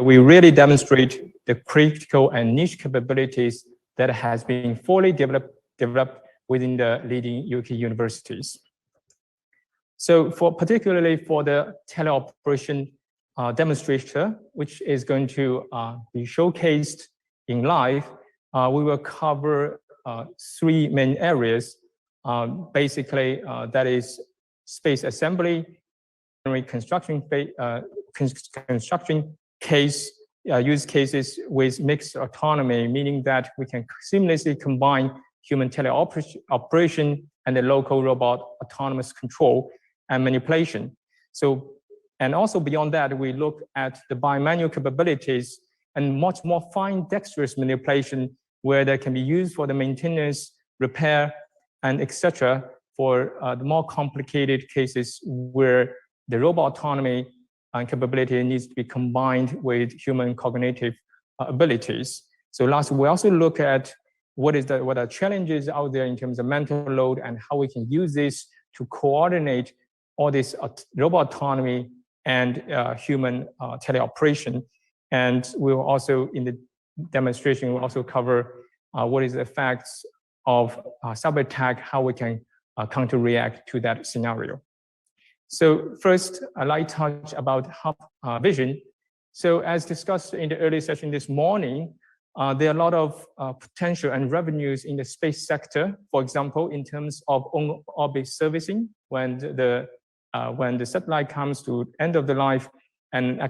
we really demonstrate the critical and niche capabilities that has been fully developed within the leading UK universities. So particularly for the teleoperation demonstrator, which is going to be showcased in live, we will cover three main areas. Basically, that is space assembly, construction use cases with mixed autonomy, meaning that we can seamlessly combine human teleoperation and the local robot autonomous control and manipulation. So, and also beyond that, we look at the bimanual capabilities and much more fine dexterous manipulation where they can be used for the maintenance, repair, and etc. for the more complicated cases where the robot autonomy and capability needs to be combined with human cognitive abilities. So last, we also look at what are challenges out there in terms of mental load and how we can use this to coordinate all this robot autonomy and human teleoperation. And we will also, in the demonstration, we'll also cover what is the effects of cyber attack, how we can counter-react to that scenario. So first, I'd like to touch about hub vision. So as discussed in the earlier session this morning, there are a lot of potential and revenues in the space sector. For example, in terms of on-orbit servicing, when the satellite comes to end of the life, and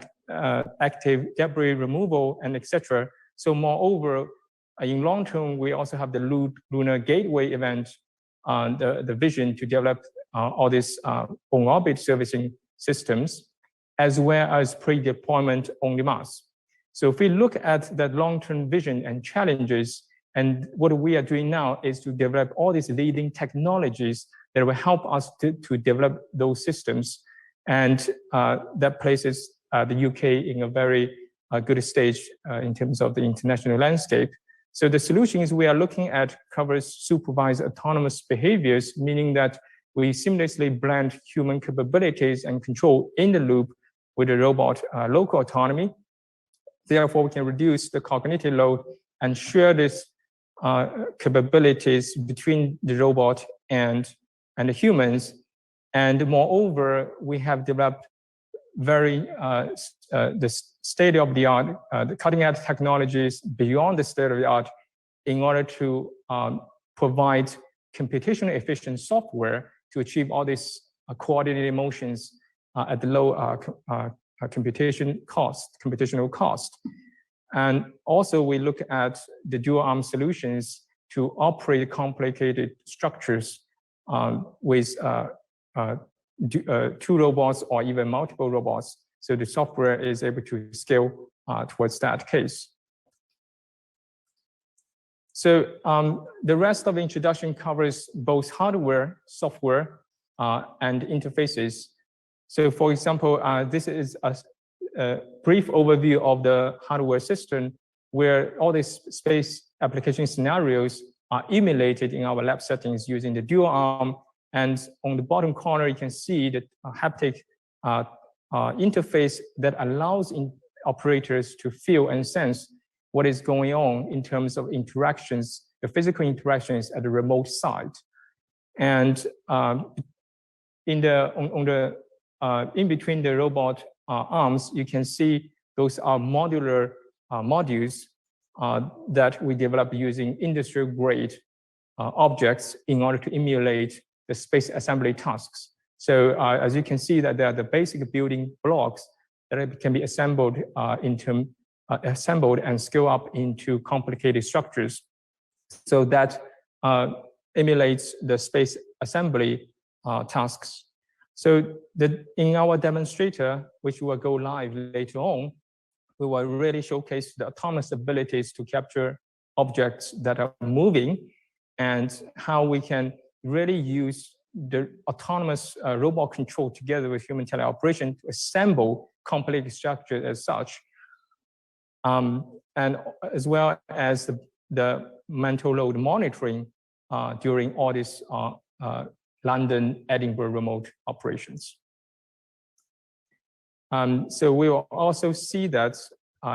active debris removal, and etc. So moreover, in long term, we also have the lunar gateway event, the vision to develop all these on-orbit servicing systems, as well as pre-deployment on the Mars. So if we look at that long-term vision and challenges, and what we are doing now is to develop all these leading technologies that will help us to develop those systems. And that places the UK in a very good stage in terms of the international landscape. So the solutions we are looking at covers supervised autonomous behaviors, meaning that we seamlessly blend human capabilities and control in the loop with the robot local autonomy. Therefore, we can reduce the cognitive load and share these capabilities between the robot and the humans. And moreover, we have developed very the state-of-the-art, the cutting-edge technologies beyond the state-of-the-art in order to provide computationally efficient software to achieve all these coordinated motions at the low computational cost. And also we look at the dual arm solutions to operate complicated structures with two robots or even multiple robots. So the software is able to scale towards that case. So the rest of the introduction covers both hardware, software, and interfaces. So for example, this is a brief overview of the hardware system where all these space application scenarios are emulated in our lab settings using the dual arm. And on the bottom corner, you can see the haptic interface that allows operators to feel and sense what is going on in terms of interactions, the physical interactions at the remote site. And in between the robot arms, you can see those are modular modules that we develop using industry-grade objects in order to emulate the space assembly tasks. So as you can see that they are the basic building blocks that can be assembled assembled and scale up into complicated structures. So that emulates the space assembly tasks. So in our demonstrator, which will go live later on, we will really showcase the autonomous abilities to capture objects that are moving and how we can really use the autonomous robot control together with human teleoperation to assemble complex structures as such, and as well as the mental load monitoring during all these London, Edinburgh remote operations. So we will also see that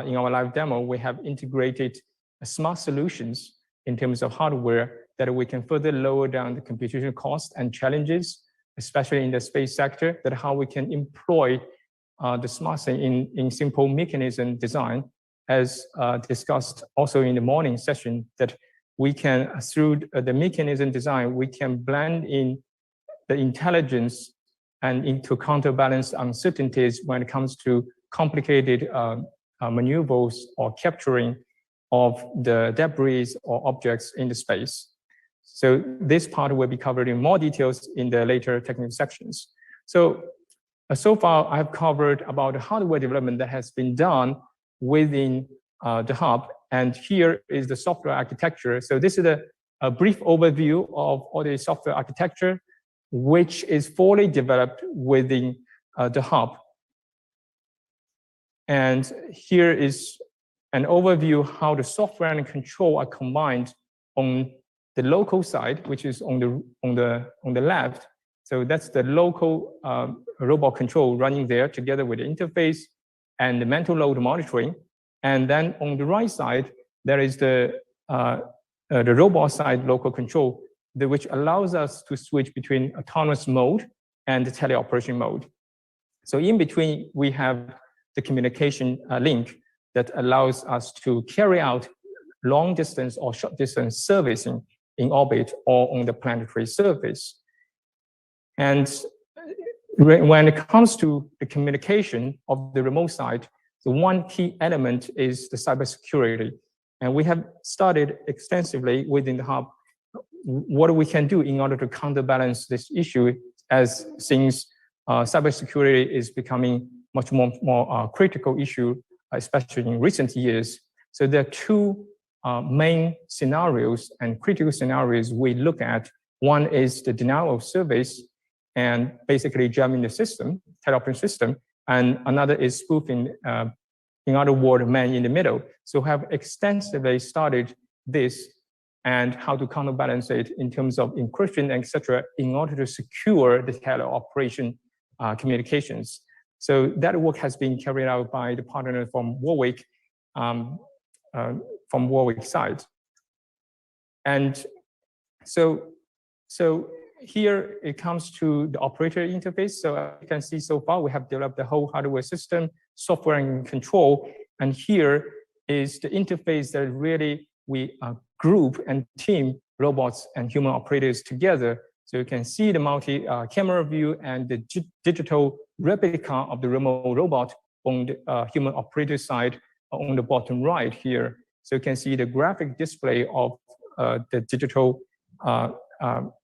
in our live demo, we have integrated smart solutions in terms of hardware that we can further lower down the computational cost and challenges, especially in the space sector, that how we can employ the smart thing in simple mechanism design, as discussed also in the morning session, that we can, through the mechanism design, we can blend in the intelligence and into counterbalance uncertainties when it comes to complicated maneuvers or capturing of the debris or objects in the space. So this part will be covered in more details in the later technical sections. So far I've covered about the hardware development that has been done within the hub, and here is the software architecture. So this is a brief overview of all the software architecture, which is fully developed within the hub. And here is an overview how the software and control are combined on the local side, which is on the left. So that's the local robot control running there together with the interface and the mental load monitoring. And then on the right side, there is the robot side local control, which allows us to switch between autonomous mode and the teleoperation mode. So in between, we have the communication link that allows us to carry out long distance or short distance servicing in orbit or on the planetary surface. And when it comes to the communication of the remote side, the one key element is the cybersecurity. And we have studied extensively within the hub what we can do in order to counterbalance this issue, as since cybersecurity is becoming much more critical issue, especially in recent years. So there are two main scenarios and critical scenarios we look at. One is the denial of service and basically jamming the system, teleoperation system, and another is spoofing, in other words, man in the middle. So have extensively studied this and how to counterbalance it in terms of encryption, etc., in order to secure the teleoperation communications. So that work has been carried out by the partner from Warwick, side. And so here it comes to the operator interface. So you can see so far we have developed the whole hardware system, software and control. And here is the interface that really we group and team robots and human operators together. So you can see the multi-camera view and the digital replica of the remote robot on the human operator side on the bottom right here. So you can see the graphic display of the digital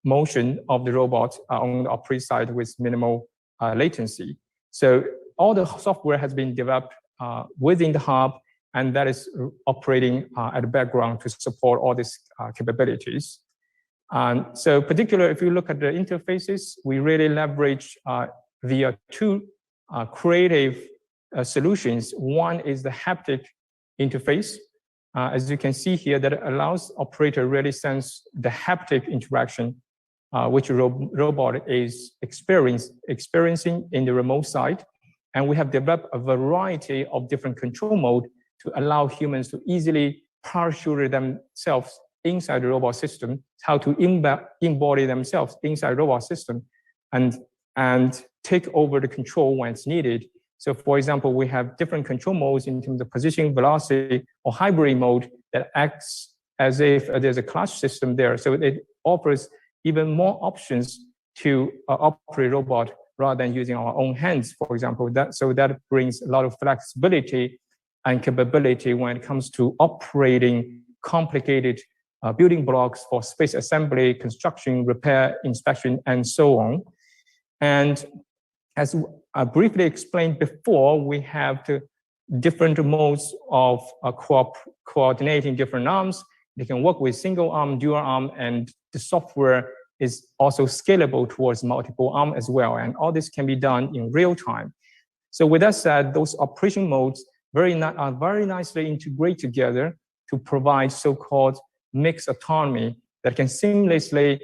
motion of the robot on the operator side with minimal latency. So all the software has been developed within the hub, and that is operating at the background to support all these capabilities. So particularly if you look at the interfaces, we really leverage via two creative solutions. One is the haptic interface. As you can see here, that allows operator really sense the haptic interaction which a robot is experiencing in the remote side. And we have developed a variety of different control modes to allow humans to easily parachute themselves inside the robot system, how to embody themselves inside the robot system and take over the control when it's needed. So for example, we have different control modes in terms of position, velocity, or hybrid mode that acts as if there's a clutch system there. So it offers even more options to operate robot rather than using our own hands, for example. So that brings a lot of flexibility and capability when it comes to operating complicated building blocks for space assembly, construction, repair, inspection, and so on. And as I briefly explained before, we have the different modes of coordinating different arms. They can work with single arm, dual arm, and the software is also scalable towards multiple arm as well. And all this can be done in real time. So with that said, those operation modes are very nicely integrated together to provide so-called mixed autonomy that can seamlessly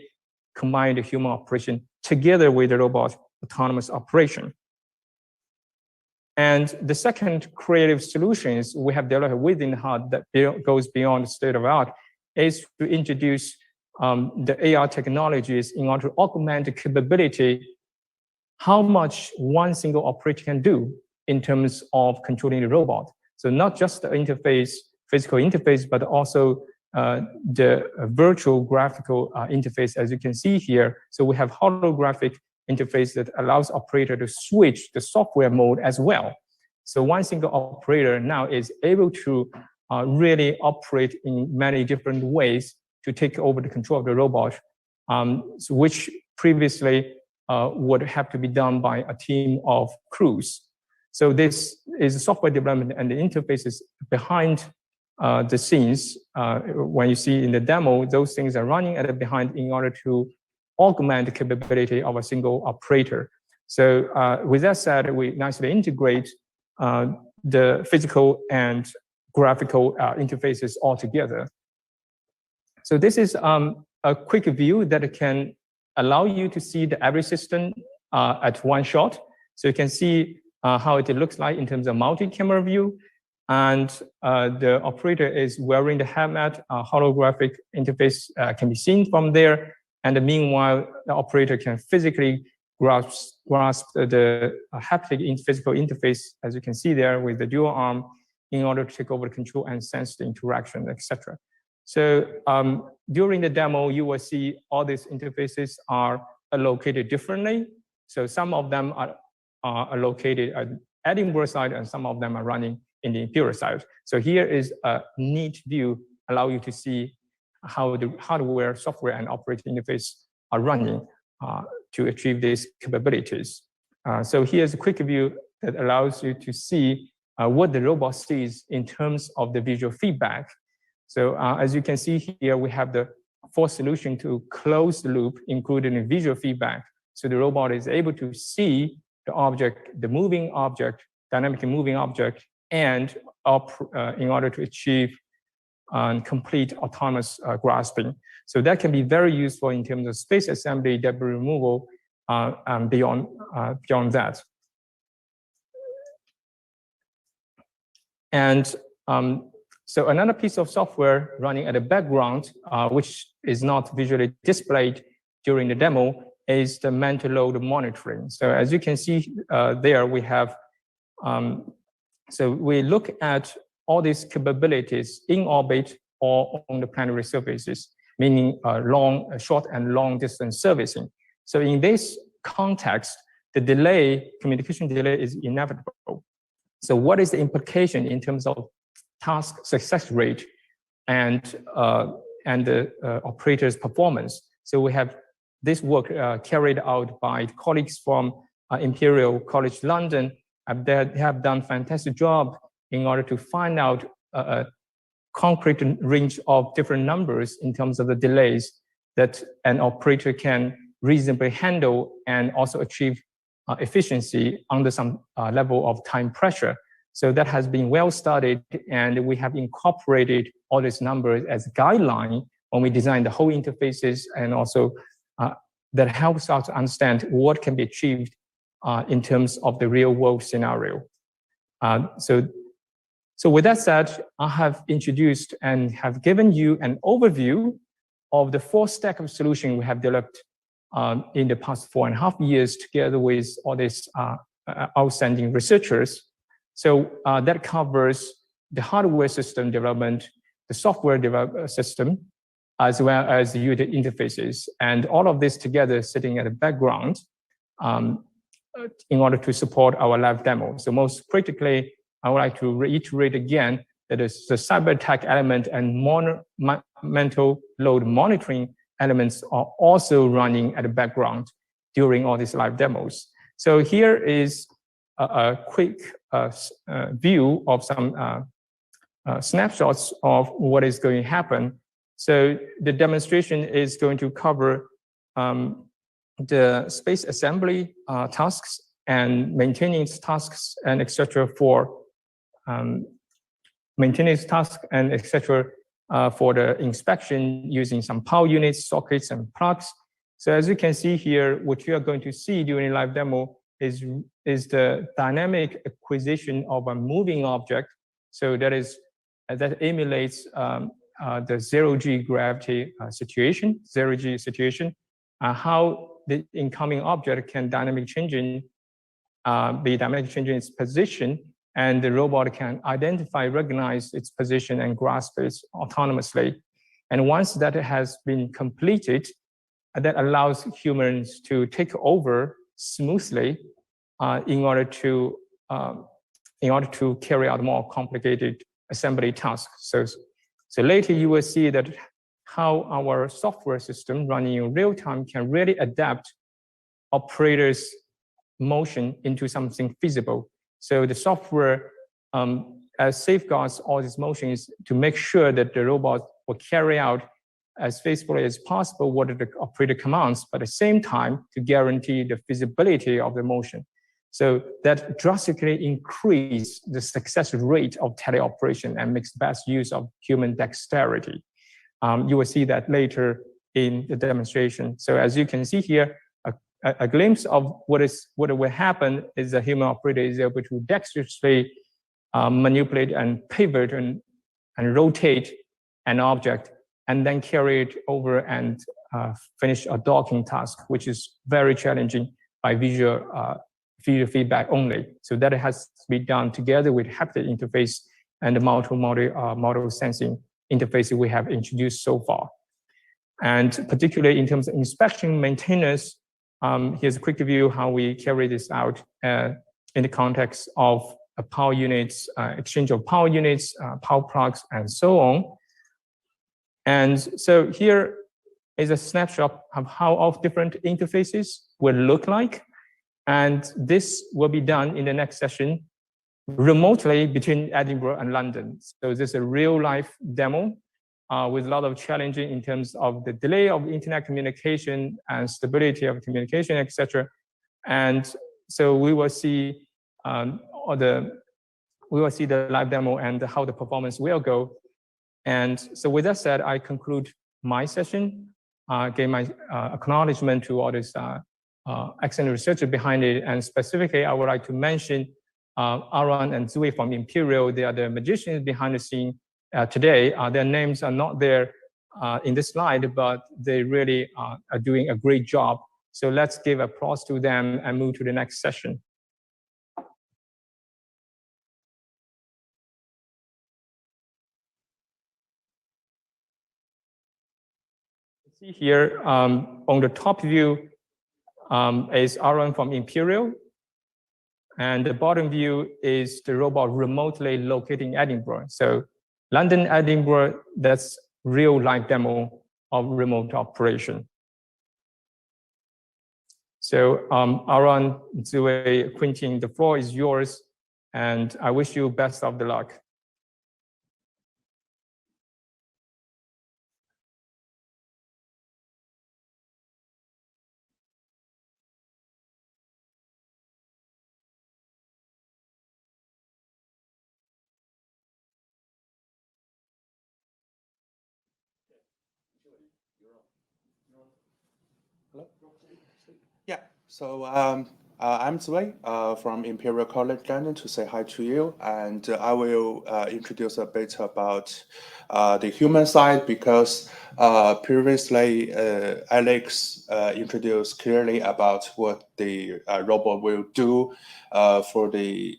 combine the human operation together with the robot autonomous operation. And the second creative solutions we have developed within HUD that goes beyond state of art is to introduce the AR technologies in order to augment the capability, how much one single operator can do in terms of controlling the robot. So not just the interface, physical interface, but also the virtual graphical interface, as you can see here. So we have holographic interface that allows operator to switch the software mode as well. So one single operator now is able to really operate in many different ways to take over the control of the robot, which previously would have to be done by a team of crews. So this is software development and the interfaces behind the scenes. When you see in the demo, those things are running at the behind in order to augment the capability of a single operator. So with that said, we nicely integrate the physical and graphical interfaces all together. So this is a quick view that can allow you to see the every system at one shot. So you can see how it looks like in terms of multi-camera view. And the operator is wearing the helmet, holographic interface can be seen from there. And meanwhile, the operator can physically grasp the haptic physical interface, as you can see there with the dual arm, in order to take over the control and sense the interaction, etc. So during the demo, you will see all these interfaces are located differently. So some of them are located at Edinburgh side, and some of them are running in the Imperial side. So here is a neat view, allow you to see how the hardware, software, and operating interface are running to achieve these capabilities. So here's a quick view that allows you to see what the robot sees in terms of the visual feedback. So as you can see here, we have the full solution to close the loop, including visual feedback. So the robot is able to see the object, the moving object, dynamically moving object, and in order to achieve complete autonomous grasping. So that can be very useful in terms of space assembly, debris removal, and beyond that. And so another piece of software running at the background, which is not visually displayed during the demo, is the mental load monitoring. So as you can see there, we have, so we look at all these capabilities in orbit or on the planetary surfaces, meaning short and long distance servicing. So in this context, the delay, communication delay is inevitable. So what is the implication in terms of task success rate and the operator's performance? So we have this work carried out by colleagues from Imperial College London. They have done a fantastic job in order to find out a concrete range of different numbers in terms of the delays that an operator can reasonably handle and also achieve efficiency under some level of time pressure. So that has been well studied, and we have incorporated all these numbers as a guideline when we design the whole interfaces, and also that helps us to understand what can be achieved in terms of the real world scenario. So with that said, I have introduced and have given you an overview of the full stack of solution we have developed in the past 4.5 years together with all these outstanding researchers. So that covers the hardware system development, the software development system, as well as the user interfaces, and all of this together sitting at the background in order to support our live demo. So most critically, I would like to reiterate again that the cyber attack element and mental load monitoring elements are also running at the background during all these live demos. So here is a quick view of some snapshots of what is going to happen. So the demonstration is going to cover the space assembly tasks and maintenance tasks and etc. for maintenance tasks and etc. For the inspection using some power units, sockets, and plugs. So as you can see here, what you are going to see during live demo is the dynamic acquisition of a moving object. So that emulates the zero-G gravity situation, zero-G situation, how the incoming object can dynamically be dynamically changing its position, and the robot can identify, recognize its position, and grasp it autonomously. And once that has been completed, that allows humans to take over smoothly in order to carry out more complicated assembly tasks. So later you will see that how our software system running in real time can really adapt operators' motion into something feasible. So the software safeguards all these motions to make sure that the robot will carry out as faithfully as possible what the operator commands, but at the same time to guarantee the feasibility of the motion. So that drastically increases the success rate of teleoperation and makes best use of human dexterity. You will see that later in the demonstration. So as you can see here, a glimpse of what will happen is the human operator is able to dexterously manipulate and pivot and rotate an object and then carry it over and finish a docking task, which is very challenging by visual feedback only. So that has to be done together with haptic interface and the model sensing interface we have introduced so far. And particularly in terms of inspection maintenance, here's a quick view how we carry this out in the context of power units, exchange of power units, power plugs, and so on. And so here is a snapshot of how all different interfaces will look like. And this will be done in the next session remotely between Edinburgh and London. So this is a real life demo with a lot of challenges in terms of the delay of internet communication and stability of communication, etc. And so we will see the live demo and how the performance will go. And so with that said, I conclude my session, gave my acknowledgement to all this excellent researcher behind it. And specifically, I would like to mention Aaron and Zui from Imperial. They are the magicians behind the scene today. Their names are not there in this slide, but they really are doing a great job. So let's give applause to them and move to the next session. See here on the top view is Aaron from Imperial, and the bottom view is the robot remotely locating Edinburgh. So London, Edinburgh, that's real life demo of remote operation. So Aaron, Zui, Quentin, the floor is yours, and I wish you best of the luck. Hello? Yeah, so I'm Zui from Imperial College London to say hi to you, and I will introduce a bit about the human side because previously Alex introduced clearly about what the robot will do for the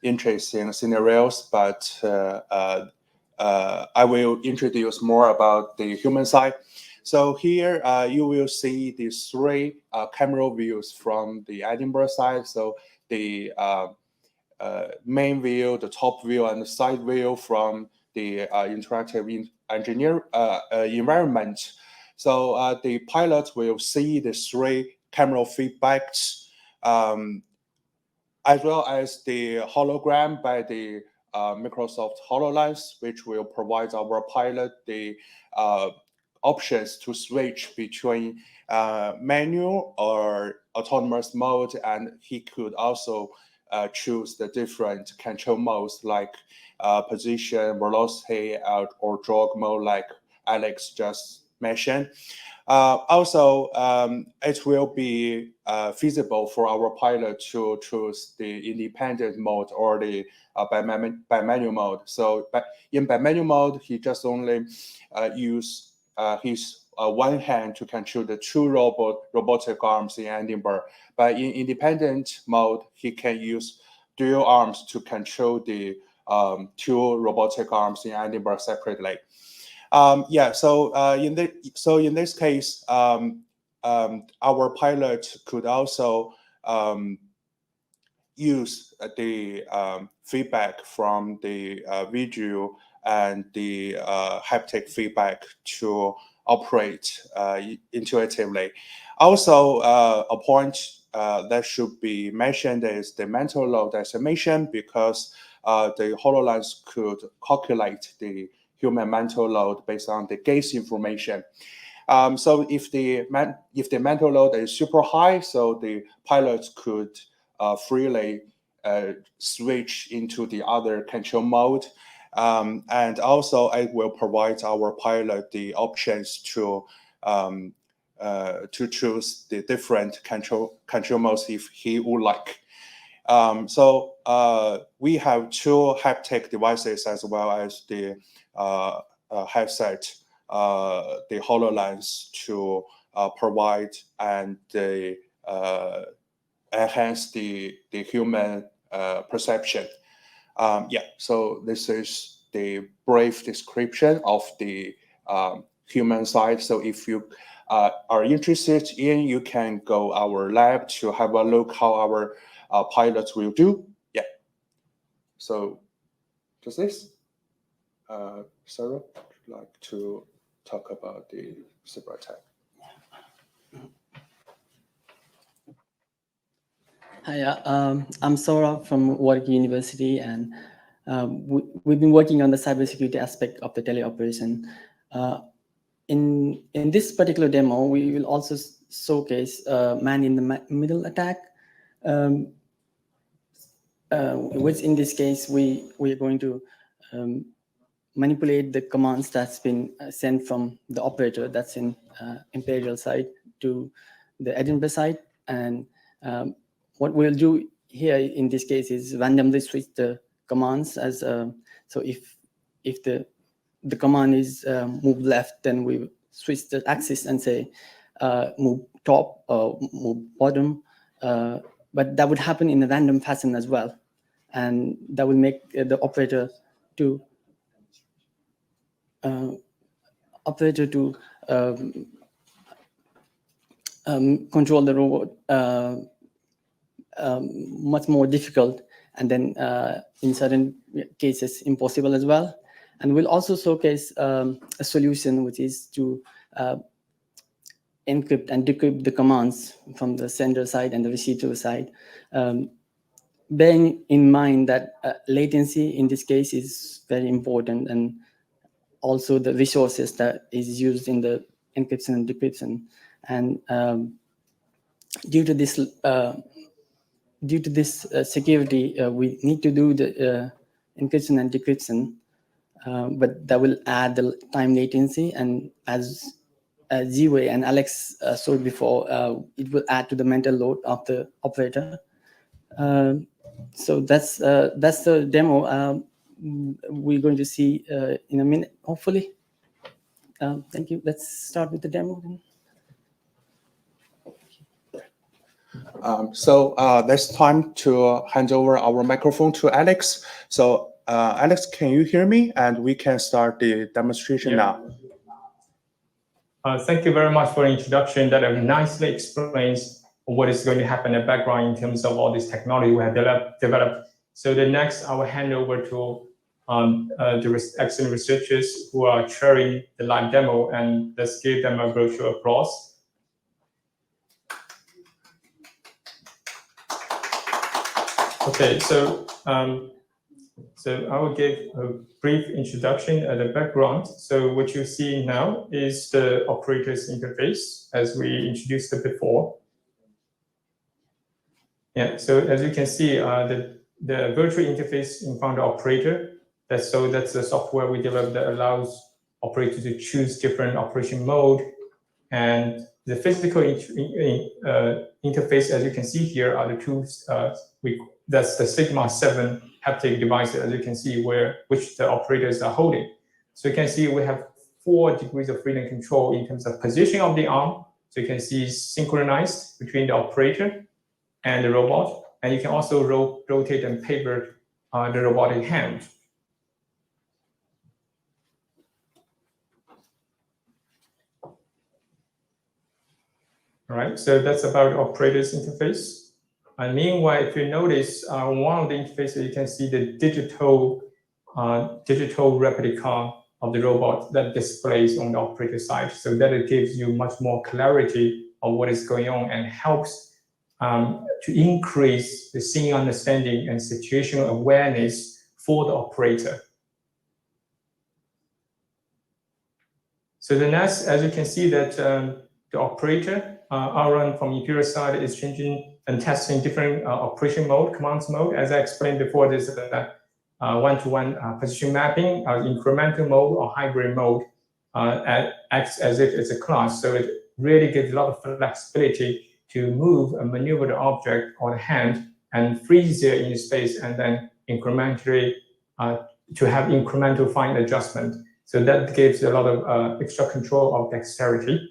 interesting scenarios, but I will introduce more about the human side. So here you will see these three camera views from the Edinburgh side. So the main view, the top view, and the side view from the interactive environment. So the pilot will see the three camera feedbacks as well as the hologram by the Microsoft HoloLens, which will provide our pilot the options to switch between manual or autonomous mode, and he could also choose the different control modes like position, velocity, or jog mode, like Alex just mentioned. Also, it will be feasible for our pilot to choose the independent mode or the by manual mode. So in by manual mode, he just only use his one hand to control the two robotic arms in ending bar. But in independent mode, he can use dual arms to control the two robotic arms in ending bar separately. So in this case, our pilot could also use the feedback from the visual and the haptic feedback to operate intuitively. Also, a point that should be mentioned is the mental load estimation, because the HoloLens could calculate the human mental load based on the gaze information. So if the mental load is super high, so the pilot could freely switch into the other control mode. And also it will provide our pilot the options to choose the different control modes if he would like. So we have two haptic devices as well as the headset, the HoloLens, to provide and enhance the human perception. So this is the brief description of the human side. So if you are interested in, you can go our lab to have a look how our pilots will do. Yeah. So just this. Sarah, would you like to talk about the cyber attack? Hi, I'm Sora from Robotic University, and we've been working on the cybersecurity aspect of the teleoperation. In this particular demo, we will also showcase man in the middle attack, which in this case we are going to manipulate the commands that's been sent from the operator that's in Imperial side to the Edinburgh side. And what we'll do here in this case is randomly switch the commands as so if the command is move left, then we switch the axis and say move top or move bottom, but that would happen in a random fashion as well, and that will make the operator to control the robot much more difficult, and then in certain cases impossible as well. And we'll also showcase a solution, which is to encrypt and decrypt the commands from the sender side and the receiver side, bearing in mind that latency in this case is very important, and also the resources that is used in the encryption and decryption. And due to this security, we need to do the encryption and decryption, but that will add the time latency. And as Ziwei and Alex showed before, it will add to the mental load of the operator. So that's the demo. We're going to see in a minute, hopefully. Thank you. Let's start with the demo. So that's time to hand over our microphone to Alex. So Alex, can you hear me? And we can start the demonstration now. Thank you very much for the introduction that nicely explains what is going to happen in the background in terms of all this technology we have developed. So the next, I will hand over to the excellent researchers who are chairing the live demo, and let's give them a virtual applause. Okay, so I will give a brief introduction at the background. So what you see now is the operator's interface as we introduced it before. Yeah, so as you can see, the virtual interface in front of the operator, that's the software we developed that allows operator to choose different operation mode. And the physical interface, as you can see here, are the two, that's the Sigma 7 haptic devices, as you can see, which the operators are holding. So you can see we have 4 degrees of freedom control in terms of position of the arm. So you can see synchronized between the operator and the robot. And you can also rotate and pivot the robotic hand. All right, so that's about the operator's interface. And meanwhile, if you notice on one of the interfaces, you can see the digital replica of the robot that displays on the operator side. So that it gives you much more clarity of what is going on and helps to increase the scene understanding and situational awareness for the operator. So the next, as you can see that the operator, run from Imperial side is changing and testing different operation mode, commands mode. As I explained before, there's one-to-one position mapping, incremental mode or hybrid mode acts as if it's a class. So it really gives a lot of flexibility to move and maneuver the object on the hand and freeze there in space, and then incrementally to have incremental fine adjustment. So that gives a lot of extra control of dexterity.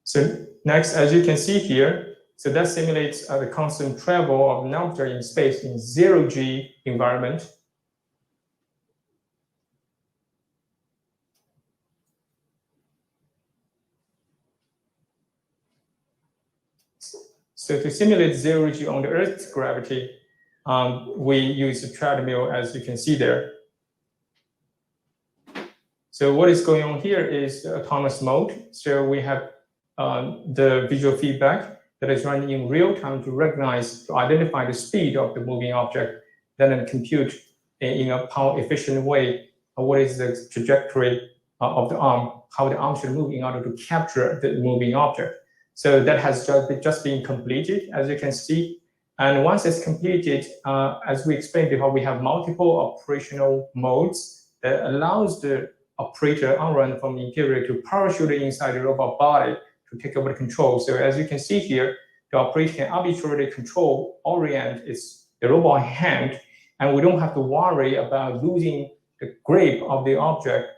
So next, as you can see here, so that simulates the constant travel of an object in space in 0G environment. So to simulate 0G on the Earth's gravity, we use a treadmill, as you can see there. So what is going on here is the autonomous mode. So we have the visual feedback that is running in real time to recognize, to identify the speed of the moving object, then compute in a power efficient way what is the trajectory of the arm, how the arm should move in order to capture the moving object. So that has just been completed, as you can see. And once it's completed, as we explained before, we have multiple operational modes that allows the operator on-run from the interior to parachute inside the robot body to take over the control. So as you can see here, the operator can arbitrarily control, orient the robot hand, and we don't have to worry about losing the grip of the object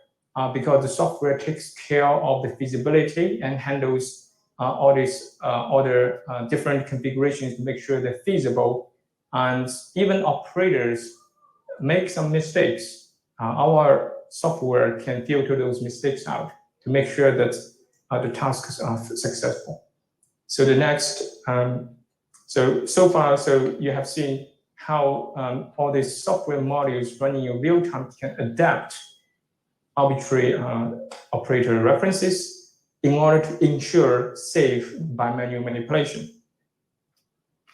because the software takes care of the feasibility and handles all these other different configurations to make sure they're feasible. And even operators make some mistakes. Our software can filter those mistakes out to make sure that the tasks are successful. So the next, so far, you have seen how all these software modules running in real time can adapt arbitrary operator references in order to ensure safe by manual manipulation.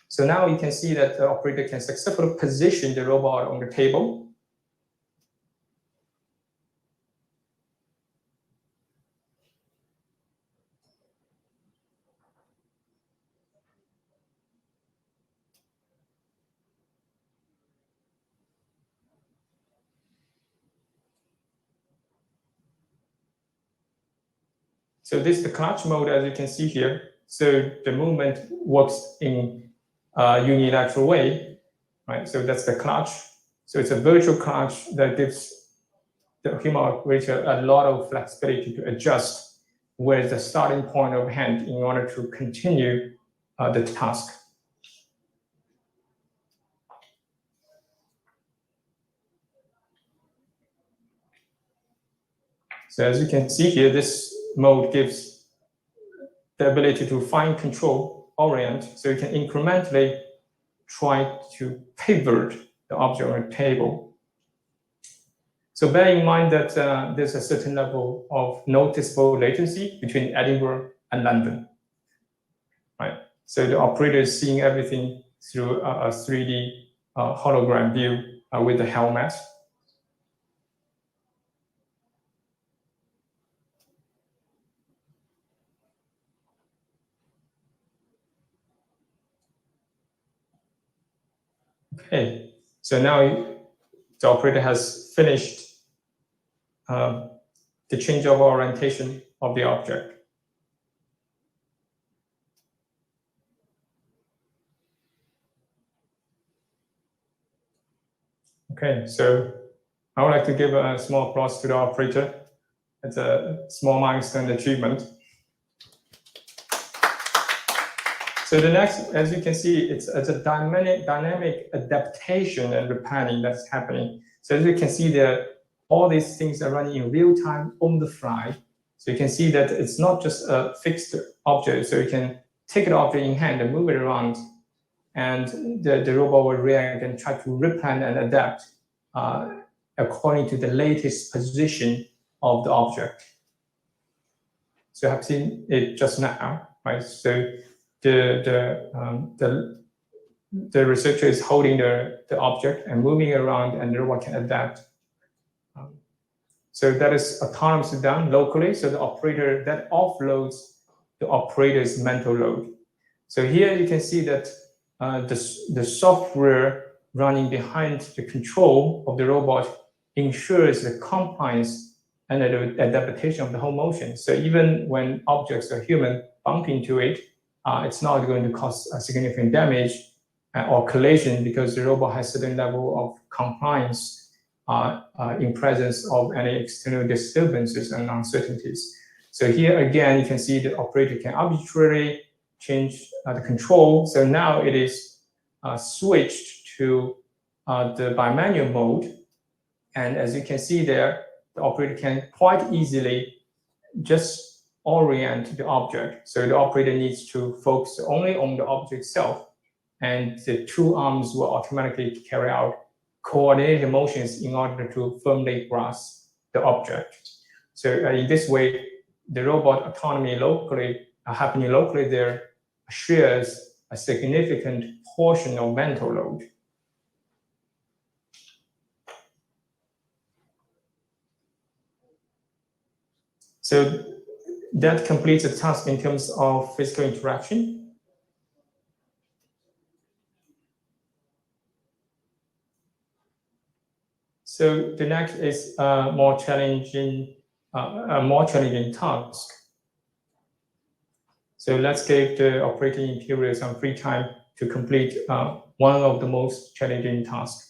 So now you can see that the operator can successfully position the robot on the table. So this is the clutch mode, as you can see here. So the movement works in a unilateral way, right? So that's the clutch. So it's a virtual clutch that gives the human operator a lot of flexibility to adjust where the starting point of hand in order to continue the task. So as you can see here, this mode gives the ability to fine control, orient, so you can incrementally try to pivot the object on the table. So bear in mind that there's a certain level of noticeable latency between Edinburgh and London, right? So the operator is seeing everything through a 3D hologram view with the helmet. Okay, so now the operator has finished the change of orientation of the object. Okay, so I would like to give a small applause to the operator. It's a small milestone achievement. So the next, as you can see, it's a dynamic adaptation and replanning that's happening. So as you can see there, all these things are running in real time on the fly. So you can see that it's not just a fixed object. So you can take the object in hand and move it around, and the robot will react and try to replan and adapt according to the latest position of the object. So I've seen it just now, right? So the researcher is holding the object and moving around, and the robot can adapt. So that is autonomously done locally. So the operator that offloads the operator's mental load. So here you can see that the software running behind the control of the robot ensures the compliance and the adaptation of the whole motion. So even when objects or human bump into it, it's not going to cause a significant damage or collision, because the robot has a certain level of compliance in presence of any external disturbances and uncertainties. So here again, you can see the operator can arbitrarily change the control. So now it is switched to the bimanual mode. And as you can see there, the operator can quite easily just orient the object. So the operator needs to focus only on the object itself, and the two arms will automatically carry out coordinated motions in order to firmly grasp the object. So in this way, the robot autonomy locally, happening locally there, shares a significant portion of mental load. So that completes the task in terms of physical interaction. So the next is a more challenging task. So let's give the operating interior some free time to complete one of the most challenging tasks.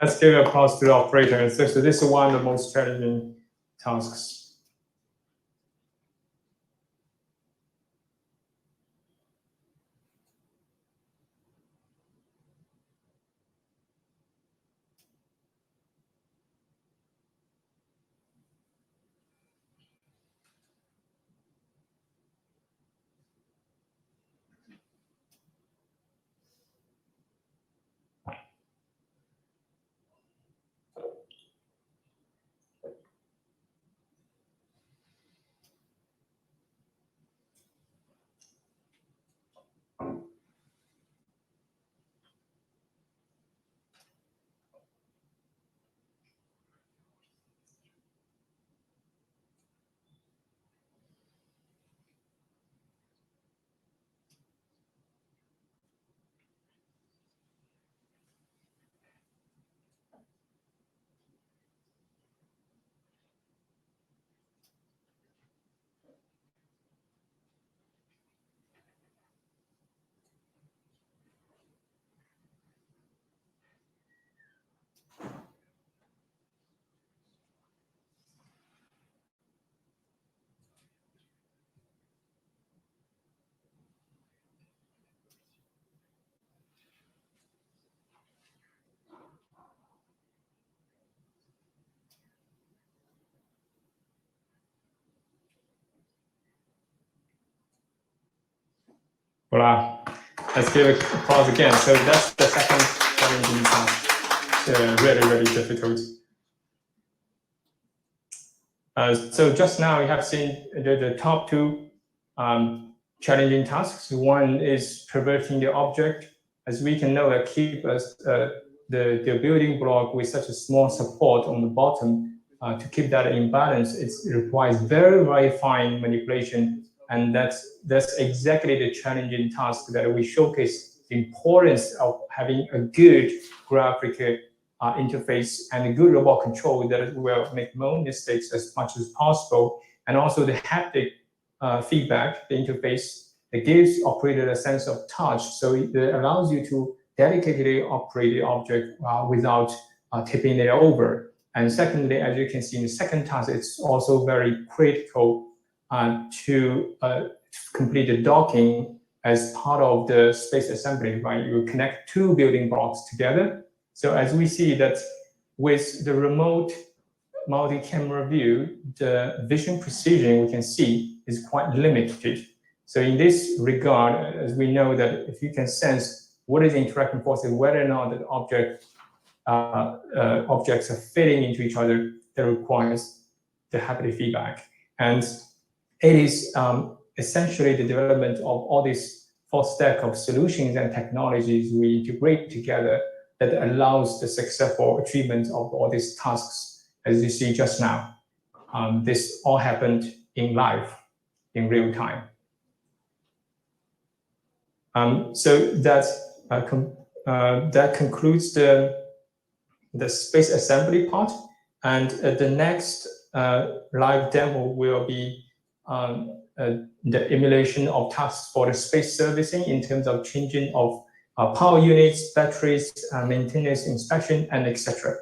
Let's give applause to the operator. So this is one of the most challenging tasks. Voila. Let's give applause again. So that's the second challenging task. Really, really difficult. So just now you have seen the top two challenging tasks. One is perverting the object. As we can know, that keep us the building block with such a small support on the bottom to keep that in balance. It requires very, very fine manipulation, and that's exactly the challenging task that we showcase the importance of having a good graphic interface and a good robot control that will make no mistakes as much as possible, and also the haptic feedback, the interface that gives operator a sense of touch, so it allows you to delicately operate the object without tipping it over. And secondly, as you can see in the second task, it's also very critical to complete the docking as part of the space assembly, right? You connect two building blocks together. So as we see that with the remote multi-camera view, the vision precision we can see is quite limited. So in this regard, as we know that if you can sense what is the interaction force and whether or not the objects are fitting into each other, that requires the haptic feedback. And it is essentially the development of all these full stack of solutions and technologies we integrate together that allows the successful achievement of all these tasks, as you see just now. This all happened in live, in real time. So that concludes the space assembly part, and the next live demo will be the emulation of tasks for the space servicing in terms of changing of power units, batteries, maintenance, inspection, and etc.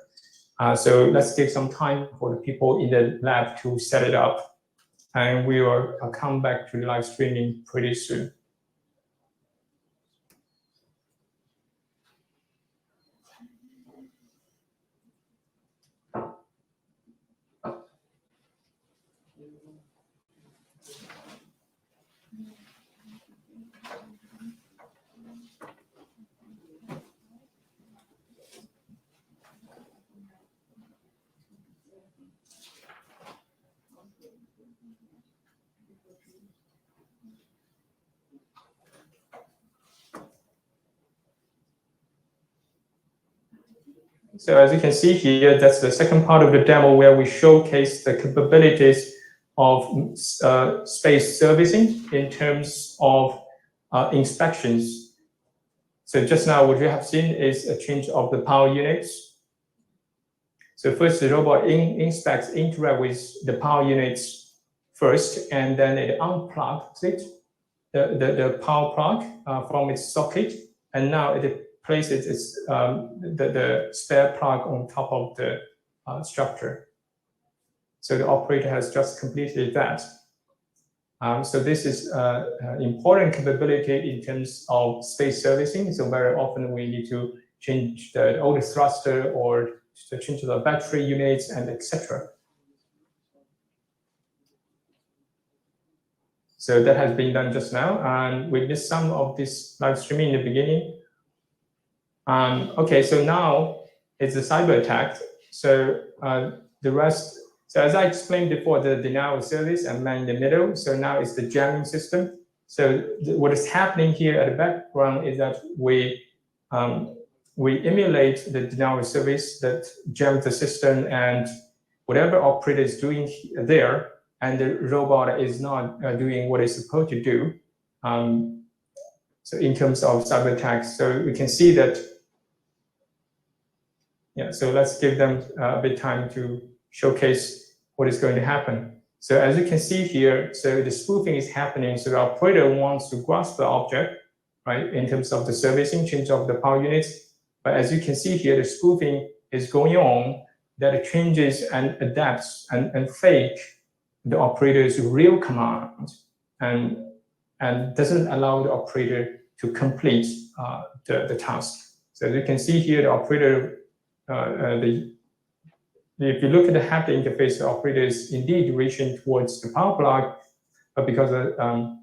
So let's give some time for the people in the lab to set it up, and we will come back to the live streaming pretty soon. So as you can see here, that's the second part of the demo where we showcase the capabilities of space servicing in terms of inspections. So just now what you have seen is a change of the power units. So first the robot interact with the power units first, and then it unplugs it, the power plug from its socket, and now it places the spare plug on top of the structure. So the operator has just completed that. So this is an important capability in terms of space servicing. So very often we need to change the old thruster or to change the battery units and etc. So that has been done just now, and we missed some of this live streaming in the beginning. Okay, so now it's a cyber attack. So the rest. So as I explained before, the denial of service and man in the middle. So now it's the jamming system. So what is happening here at the background is that we emulate the denial of service that jams the system, and whatever operator is doing there, and the robot is not doing what it's supposed to do. So in terms of cyber attacks, so we can see that. Yeah. So let's give them a bit of time to showcase what is going to happen. So as you can see here, so the spoofing is happening. So the operator wants to grasp the object, right, in terms of the servicing, change of the power units. But as you can see here, the spoofing is going on, that it changes and adapts and fake the operator's real command and doesn't allow the operator to complete the task. So as you can see here, the operator, if you look at the haptic interface, the operator is indeed reaching towards the power plug, but because of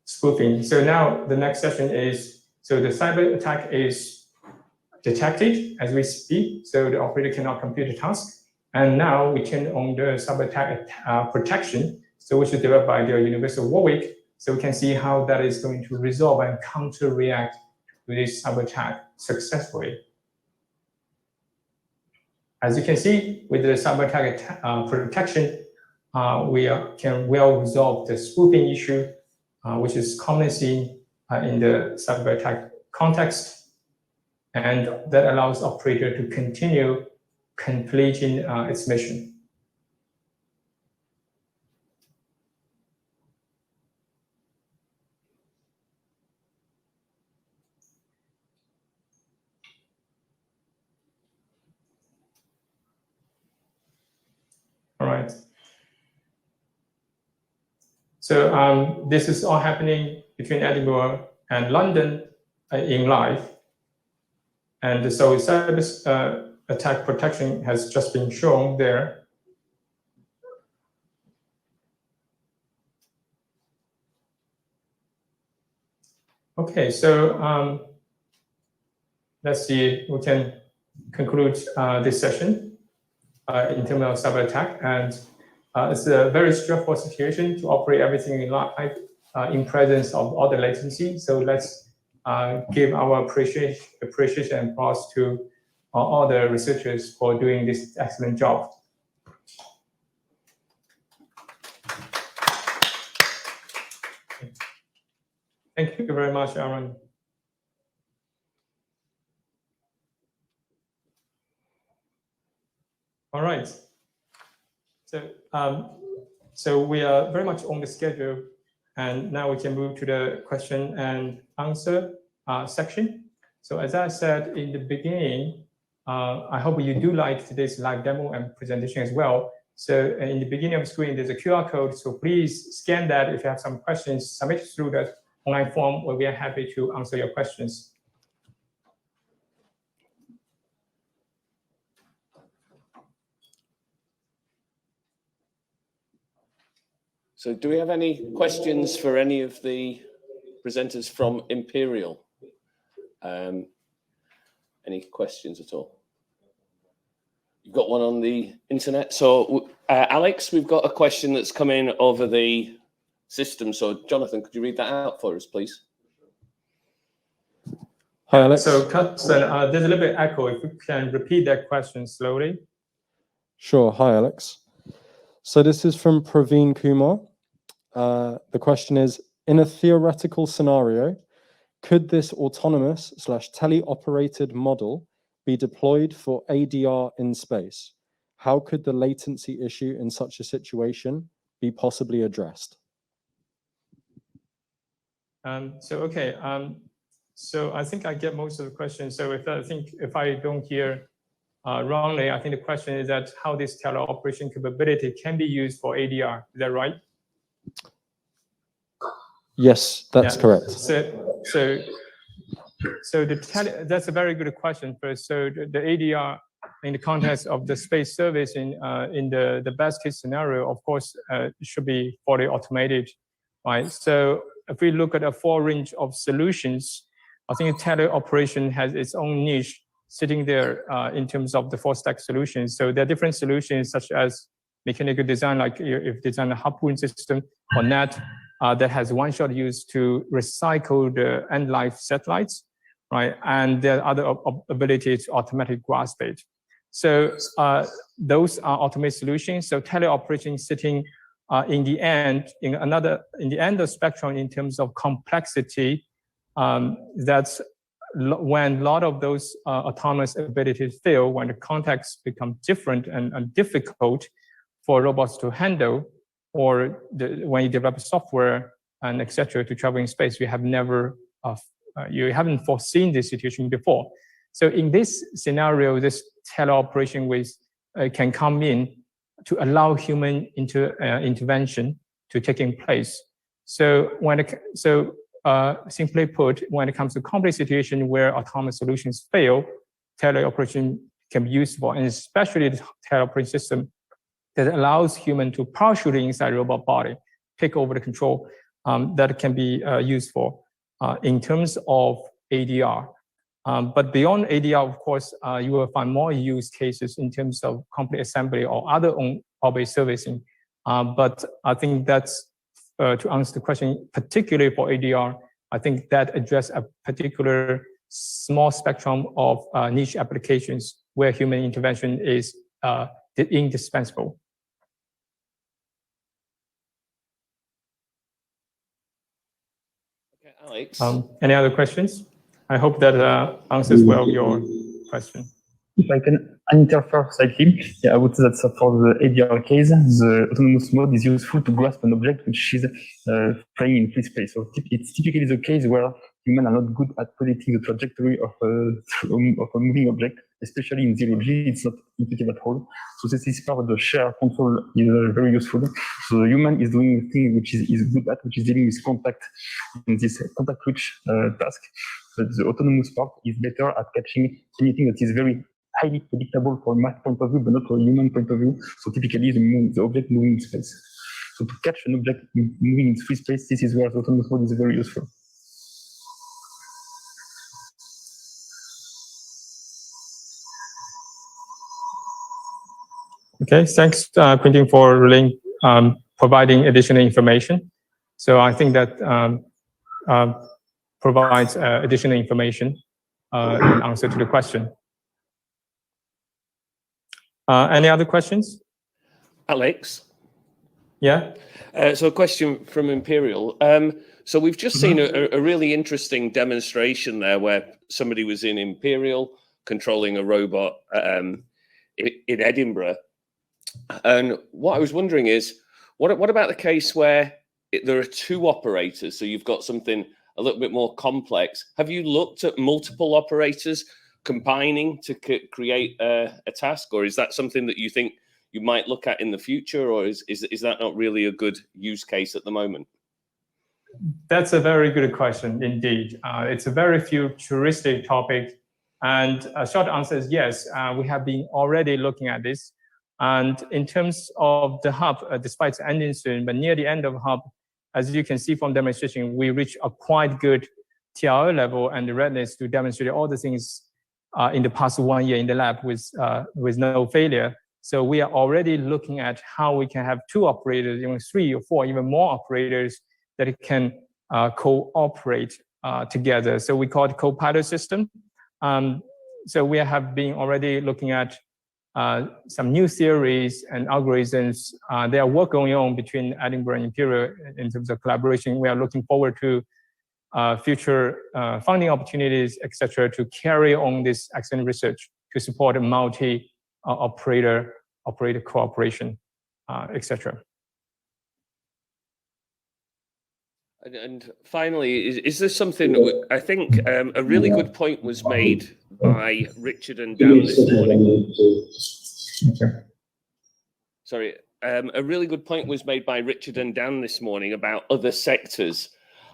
spoofing. So now the next session is, so the cyber attack is detected as we speak, so the operator cannot complete the task. And now we turn on the cyber attack protection, so which is developed by the University of Warwick. So we can see how that is going to resolve and counter-react to this cyber attack successfully. As you can see, with the cyber attack protection, we can well resolve the spoofing issue, which is commonly seen in the cyber attack context, and that allows operator to continue completing its mission. All right. So this is all happening between Edinburgh and London in live. And so cyber attack protection has just been shown there. Okay, so let's see, we can conclude this session in terms of cyber attack. And it's a very stressful situation to operate everything in live in presence of all the latency. So let's give our appreciation and applause to all the researchers for doing this excellent job. Thank you very much, Aaron. All right. So we are very much on the schedule, and now we can move to the question and answer section. So as I said in the beginning, I hope you do like today's live demo and presentation as well. So in the beginning of the screen, there's a QR code. So please scan that. If you have some questions, submit through that online form, where we are happy to answer your questions. So do we have any questions for any of the presenters from Imperial? Any questions at all? You've got one on the internet. So Alex, we've got a question that's come in over the system. So Jonathan, could you read that out for us, please? Hi, Alex. So Carsten, there's a little bit of echo. If you can repeat that question slowly. Sure. Hi, Alex. So this is from Praveen Kumar. The question is, in a theoretical scenario, could this autonomous / teleoperated model be deployed for ADR in space? How could the latency issue in such a situation be possibly addressed? So I think I get most of the questions. So if I don't hear wrongly, I think the question is that how this teleoperation capability can be used for ADR. Is that right? Yes, that's correct. So that's a very good question. First, so the ADR in the context of the space service in the best case scenario, of course, should be fully automated, right? So if we look at a full range of solutions, I think teleoperation has its own niche sitting there in terms of the full stack solutions. So there are different solutions such as mechanical design, like if design a harpoon system or net that has one-shot use to recycle the end-life satellites, right? And there are other abilities to automatic grasp it. So those are automated solutions. So teleoperation sitting in the end of the spectrum in terms of complexity. That's when a lot of those autonomous abilities fail, when the context becomes different and difficult for robots to handle, or when you develop software and etc. to travel in space, you haven't foreseen this situation before. So in this scenario, this teleoperation can come in to allow human intervention to taking place. So simply put, when it comes to complex situation where autonomous solutions fail, teleoperation can be useful, and especially the teleoperation system that allows human to partially inside robot body take over the control, that can be useful in terms of ADR. But beyond ADR, of course, you will find more use cases in terms of complete assembly or other on-orbit servicing. But I think that's to answer the question, particularly for ADR, I think that address a particular small spectrum of niche applications where human intervention is indispensable. Okay, Alex. Any other questions? I hope that answers well your question. If I can interfere slightly, I would say that for the ADR case, the autonomous mode is useful to grasp an object which is flying in free space. So it's typically the case where humans are not good at predicting the trajectory of a moving object, especially in zero G. It's not intuitive at all. So this is part of the share control is very useful. So the human is doing a thing which is good at, which is dealing with contact in this contact-rich task. But the autonomous part is better at catching anything that is very highly predictable from a math point of view, but not from a human point of view. So typically, the object moving in space. So to catch an object moving in free space, this is where the autonomous mode is very useful. Okay, thanks, Quentin, for really providing additional information. So I think that provides additional information in answer to the question. Any other questions? Alex? Yeah? So a question from Imperial. So we've just seen a really interesting demonstration there where somebody was in Imperial controlling a robot in Edinburgh. And what I was wondering is, what about the case where there are two operators? So you've got something a little bit more complex. Have you looked at multiple operators combining to create a task, or is that something that you think you might look at in the future, or is that not really a good use case at the moment? That's a very good question indeed. It's a very futuristic topic, and a short answer is yes. We have been already looking at this, and in terms of the hub, despite it's ending soon, but near the end of hub, as you can see from demonstration, we reach a quite good TRL level and the readiness to demonstrate all the things in the past 1 year in the lab with no failure. So we are already looking at how we can have two operators, even 3 or 4, even more operators that can cooperate together. So we call it co-pilot system. So we have been already looking at some new theories and algorithms. There are work going on between Edinburgh and Imperial in terms of collaboration. We are looking forward to future funding opportunities, etc., to carry on this excellent research to support a multi-operator cooperation, etc. And finally, is there something I think a really good point was made by Richard and Dan this morning? Okay. Sorry, a really good point was made by Richard and Dan this morning about other sectors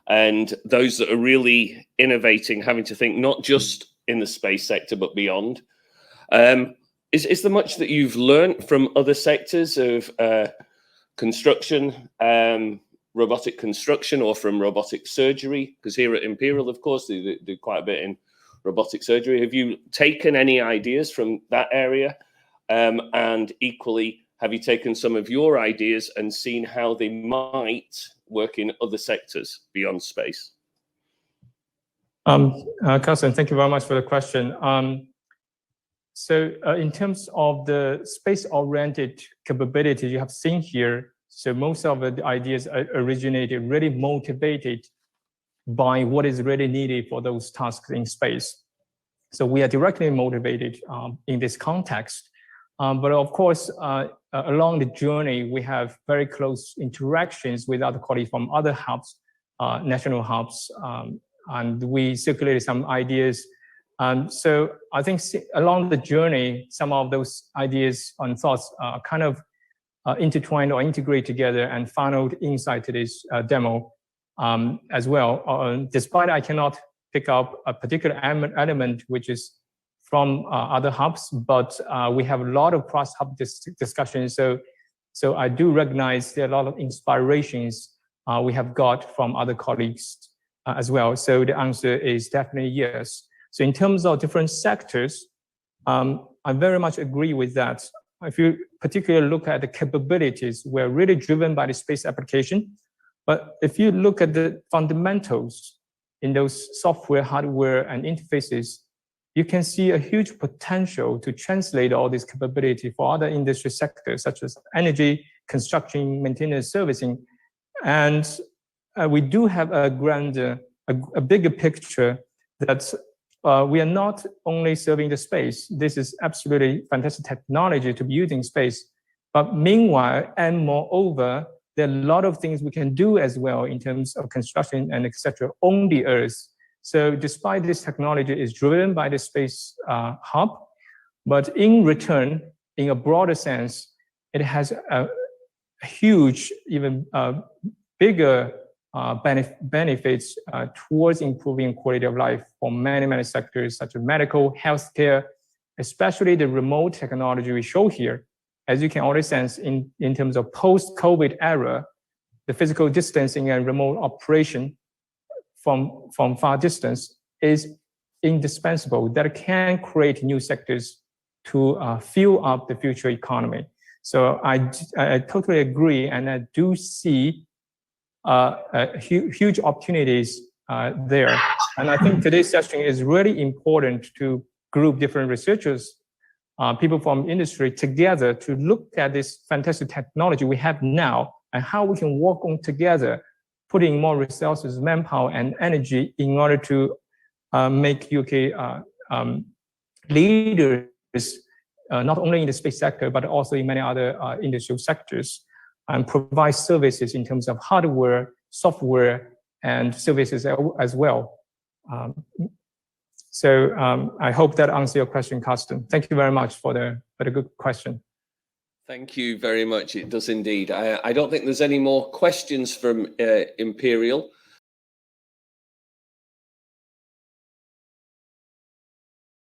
and those that are really innovating, having to think not just in the space sector but beyond. Is there much that you've learned from other sectors of construction, robotic construction, or from robotic surgery? Because here at Imperial, of course, they do quite a bit in robotic surgery. Have you taken any ideas from that area? And equally, have you taken some of your ideas and seen how they might work in other sectors beyond space? Carsten, thank you very much for the question. So in terms of the space-oriented capability you have seen here, so most of the ideas originated really motivated by what is really needed for those tasks in space. So we are directly motivated in this context. But of course, along the journey, we have very close interactions with other colleagues from other hubs, national hubs, and we circulated some ideas. So I think along the journey, some of those ideas and thoughts kind of intertwined or integrate together and funneled inside today's demo as well. Despite I cannot pick up a particular element which is from other hubs, but we have a lot of cross-hub discussions. So I do recognize there are a lot of inspirations we have got from other colleagues as well. So the answer is definitely yes. So in terms of different sectors, I very much agree with that. If you particularly look at the capabilities, we're really driven by the space application. But if you look at the fundamentals in those software, hardware, and interfaces, you can see a huge potential to translate all this capability for other industry sectors, such as energy, construction, maintenance, servicing. And we do have a bigger picture that we are not only serving the space. This is absolutely fantastic technology to be using space. But meanwhile, and moreover, there are a lot of things we can do as well in terms of construction and etc. on the Earth. So despite this technology is driven by the space hub, but in return, in a broader sense, it has a huge, even bigger benefits towards improving quality of life for many, many sectors, such as medical, healthcare, especially the remote technology we show here. As you can already sense in terms of post-COVID era, the physical distancing and remote operation from far distance is indispensable. That can create new sectors to fuel up the future economy. So I totally agree, and I do see huge opportunities there. And I think today's session is really important to group different researchers, people from industry together to look at this fantastic technology we have now and how we can work on together, putting more resources, manpower, and energy in order to make UK leaders, not only in the space sector, but also in many other industrial sectors, and provide services in terms of hardware, software, and services as well. So I hope that answers your question, Carsten. Thank you very much for the good question. Thank you very much. It does indeed. I don't think there's any more questions from Imperial.